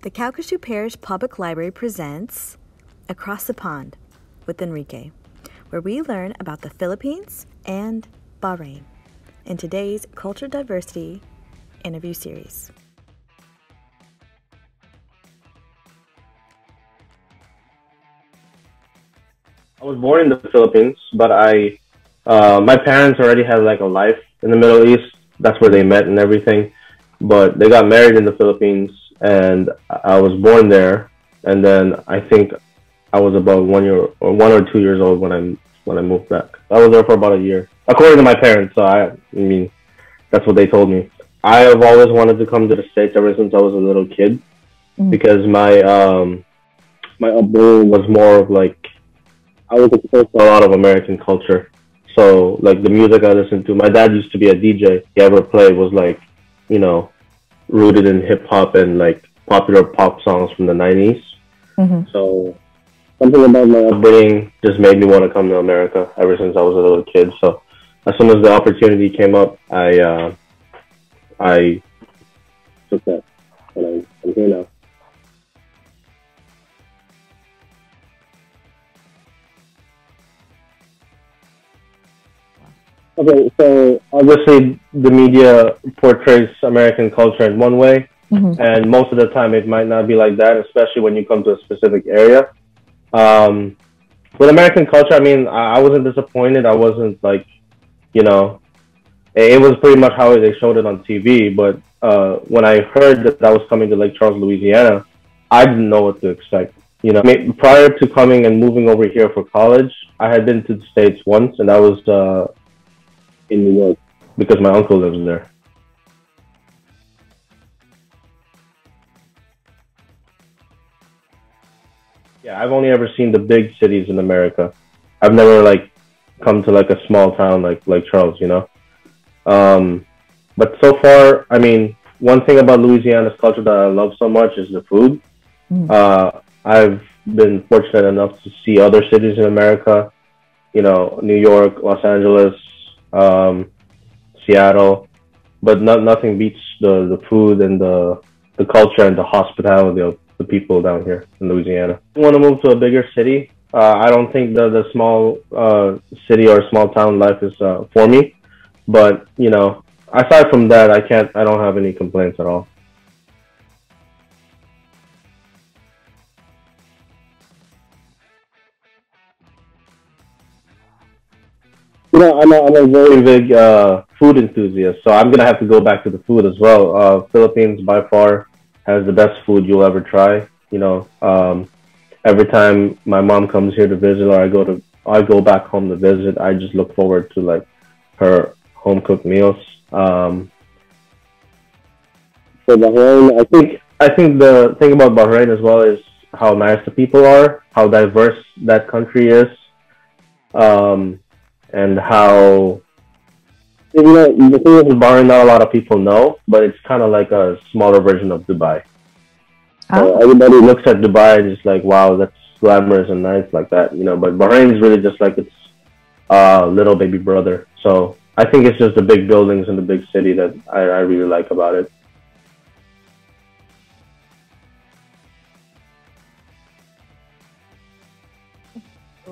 The Calcasieu Parish Public Library presents Across the Pond with Enrique, where we learn about the Philippines and Bahrain in today's Culture Diversity interview series. I was born in the Philippines, but my parents already had like a life in the Middle East. That's where they met and everything. But they got married in the Philippines, and I was born there. And then I think I was about 1 year or 1 or 2 years old when I moved back. I was there for about a year, according to my parents. So I mean, that's what they told me. I have always wanted to come to the States ever since I was a little kid, because my upbringing was more of like, I was exposed to a lot of American culture. So like the music I listened to, my dad used to be a DJ. He ever played was like, you know, rooted in hip hop and like popular pop songs from the 90s. Mm-hmm. So something about my upbringing just made me want to come to America ever since I was a little kid. So as soon as the opportunity came up, I took that, and I'm here now. Okay, so obviously the media portrays American culture in one way, and most of the time it might not be like that, especially when you come to a specific area. With American culture, I mean, I wasn't disappointed. I wasn't like, you know, it was pretty much how they showed it on TV. But when I heard that I was coming to Lake Charles, Louisiana, I didn't know what to expect. You know, prior to coming and moving over here for college, I had been to the States once, and that was in New York, because my uncle lives there. Yeah, I've only ever seen the big cities in America. I've never like come to like a small town like Charles, you know. But so far, I mean, one thing about Louisiana's culture that I love so much is the food. I've been fortunate enough to see other cities in America, you know, New York, Los Angeles, Seattle, but nothing beats the food and the culture and the hospitality of the people down here in Louisiana. I want to move to a bigger city. I don't think the small city or small town life is for me, but you know, aside from that, I don't have any complaints at all. You know, I'm a very big food enthusiast, so I'm gonna have to go back to the food as well. Philippines by far has the best food you'll ever try. You know, every time my mom comes here to visit, or I go back home to visit, I just look forward to like her home cooked meals. For Bahrain, I think the thing about Bahrain as well is how nice the people are, how diverse that country is. And how, you know, the thing is, Bahrain, not a lot of people know, but it's kind of like a smaller version of Dubai. So everybody looks at Dubai and is like, wow, that's glamorous and nice like that, you know, but Bahrain is really just like its little baby brother. So I think it's just the big buildings and the big city that I really like about it.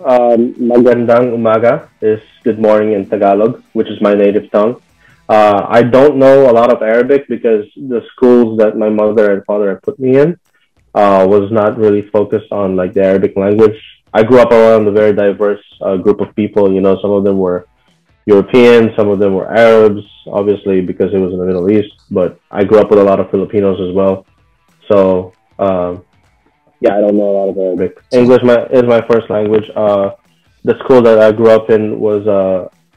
Magandang umaga is good morning in Tagalog, which is my native tongue. I don't know a lot of Arabic because the schools that my mother and father had put me in was not really focused on like the Arabic language. I grew up around a very diverse group of people. You know, some of them were Europeans, some of them were Arabs, obviously because it was in the Middle East. But I grew up with a lot of Filipinos as well. So yeah, I don't know a lot of Arabic. English is my first language. The school that I grew up in was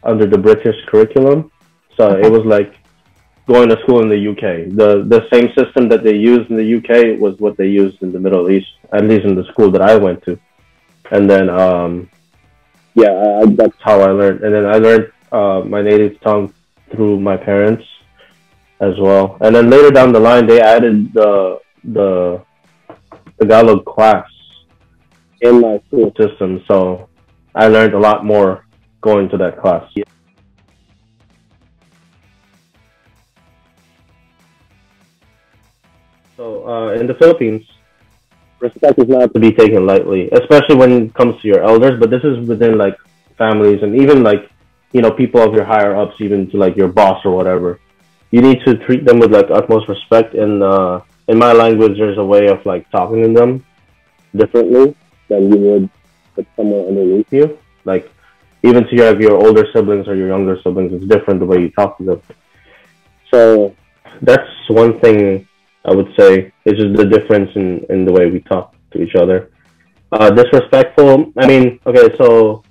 under the British curriculum, so it was like going to school in the UK. The same system that they used in the UK was what they used in the Middle East, at least in the school that I went to. And then that's how I learned. And then I learned my native tongue through my parents as well. And then later down the line, they added the Tagalog class in my school system, so I learned a lot more going to that class. So in the Philippines, respect is not to be taken lightly, especially when it comes to your elders. But this is within like families and even like people of your higher ups, even to like your boss or whatever. You need to treat them with like utmost respect. And in my language, there's a way of like talking to them differently than you would with someone underneath you. Like even to your older siblings or your younger siblings, it's different the way you talk to them. So that's one thing I would say is just the difference in the way we talk to each other. Disrespectful. I mean, okay, so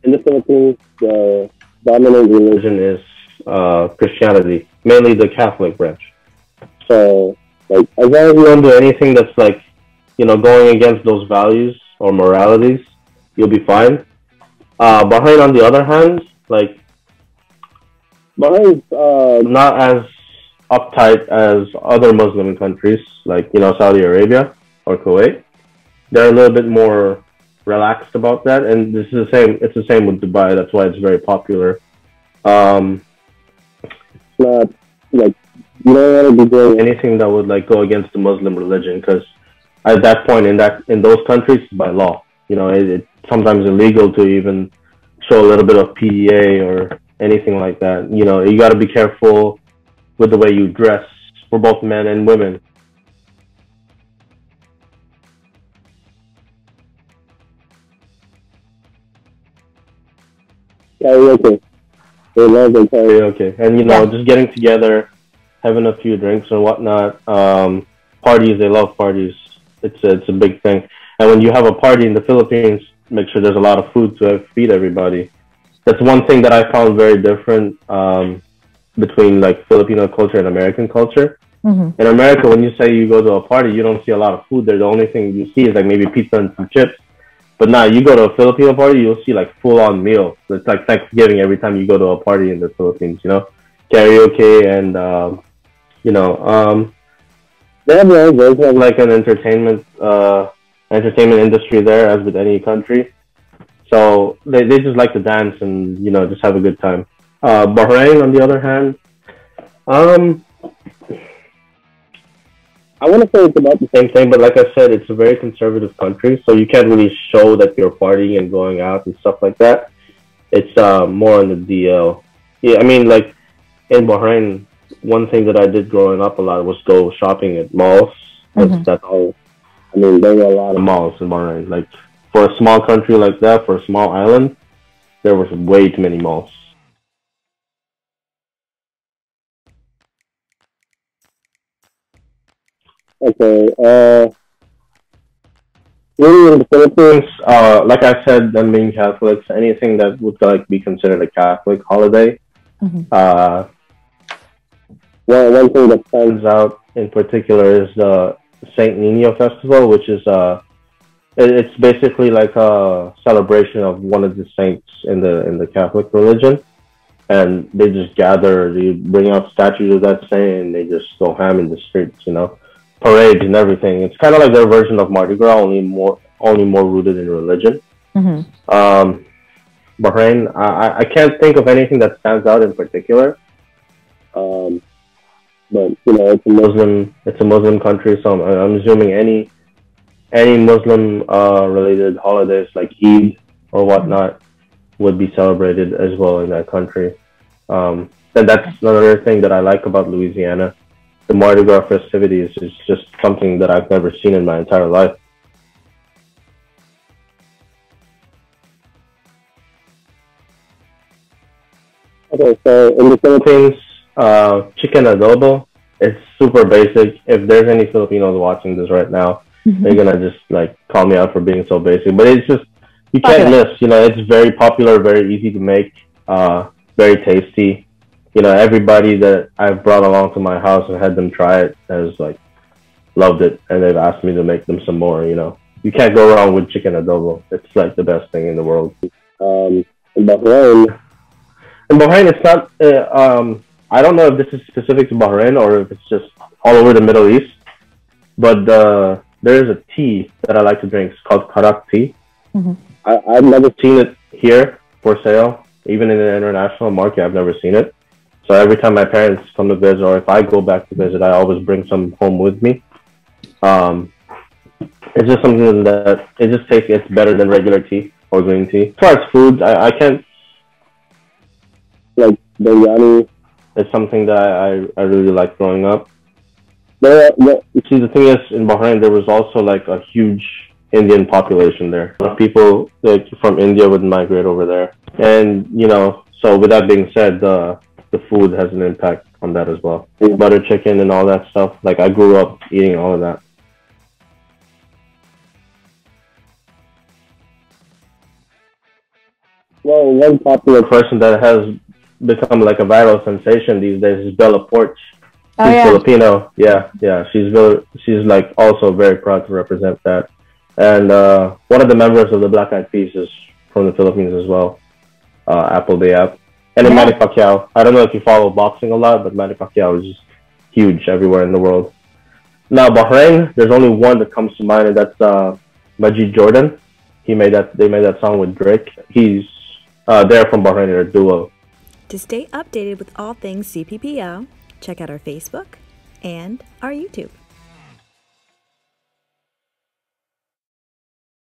in the Philippines, the dominant religion is Christianity, mainly the Catholic branch. So, like, as long as you don't do anything that's like, going against those values or moralities, you'll be fine. Bahrain, on the other hand, like, Bahrain is not as uptight as other Muslim countries, like Saudi Arabia or Kuwait. They're a little bit more relaxed about that, and this is the same. It's the same with Dubai. That's why it's very popular. It's not like you don't want to be doing anything that would like go against the Muslim religion, because at that point in those countries, by law, it's sometimes illegal to even show a little bit of PDA or anything like that. You got to be careful with the way you dress for both men and women. Karaoke. They love the karaoke. And, Yeah. just getting together, having a few drinks and whatnot. Parties, they love parties. It's a big thing. And when you have a party in the Philippines, make sure there's a lot of food to feed everybody. That's one thing that I found very different between like Filipino culture and American culture. Mm-hmm. In America, when you say you go to a party, you don't see a lot of food there. The only thing you see is like maybe pizza and some chips. But now you go to a Filipino party, you'll see like full on meal. It's like Thanksgiving every time you go to a party in the Philippines, karaoke and you know they have their own version of like an entertainment industry there, as with any country. So they just like to dance and just have a good time. Bahrain, on the other hand, um, I want to say it's about the same thing, but like I said, it's a very conservative country, so you can't really show that you're partying and going out and stuff like that. It's more on the DL. Yeah, I mean, like in Bahrain, one thing that I did growing up a lot was go shopping at malls. That's all. I mean, there were a lot of malls in Bahrain. Like for a small country like that, for a small island, there was way too many malls. Okay. Really, in the Philippines, like I said, them being Catholics, anything that would like be considered a Catholic holiday. Mm-hmm. One thing that stands out in particular is the Saint Nino Festival, which is it's basically like a celebration of one of the saints in the Catholic religion, and they just gather, they bring out statues of that saint, and they just go ham in the streets, parades and everything. It's kind of like their version of Mardi Gras, only more rooted in religion. Mm-hmm. Bahrain, I can't think of anything that stands out in particular. But it's a Muslim country, so I'm assuming any Muslim related holidays like Eid or whatnot would be celebrated as well in that country. And that's another thing that I like about Louisiana. The Mardi Gras festivities is just something that I've never seen in my entire life. Okay, so in the Philippines, chicken adobo, it's super basic. If there's any Filipinos watching this right now, they're gonna just like call me out for being so basic. But it's just, you can't miss. It's very popular, very easy to make, very tasty. Everybody that I've brought along to my house and had them try it has like loved it, and they've asked me to make them some more. You can't go wrong with chicken adobo. It's like the best thing in the world. In Bahrain, it's not. I don't know if this is specific to Bahrain or if it's just all over the Middle East. But there is a tea that I like to drink. It's called karak tea. I've never seen it here for sale, even in the international market. I've never seen it. So every time my parents come to visit, or if I go back to visit, I always bring some home with me. Um, it's just something that it just tastes. It's better than regular tea or green tea. As far as foods, I can't like biryani is something that I really like growing up. See, the thing is, in Bahrain, there was also like a huge Indian population there. A lot of people like from India would migrate over there, and so with that being said, the food has an impact on that as well. Butter chicken and all that stuff. Like I grew up eating all of that. Well, one popular person that has become like a viral sensation these days is Bella Porch. Oh She's yeah. Filipino. Yeah, yeah. She's like also very proud to represent that. And one of the members of the Black Eyed Peas is from the Philippines as well. Apple the App. And then Yeah. Manny Pacquiao. I don't know if you follow boxing a lot, but Manny Pacquiao is just huge everywhere in the world. Now Bahrain, there's only one that comes to mind, and that's Majid Jordan. They made that song with Drake. He's they're from Bahrain. They're a duo. To stay updated with all things CPPO, check out our Facebook and our YouTube.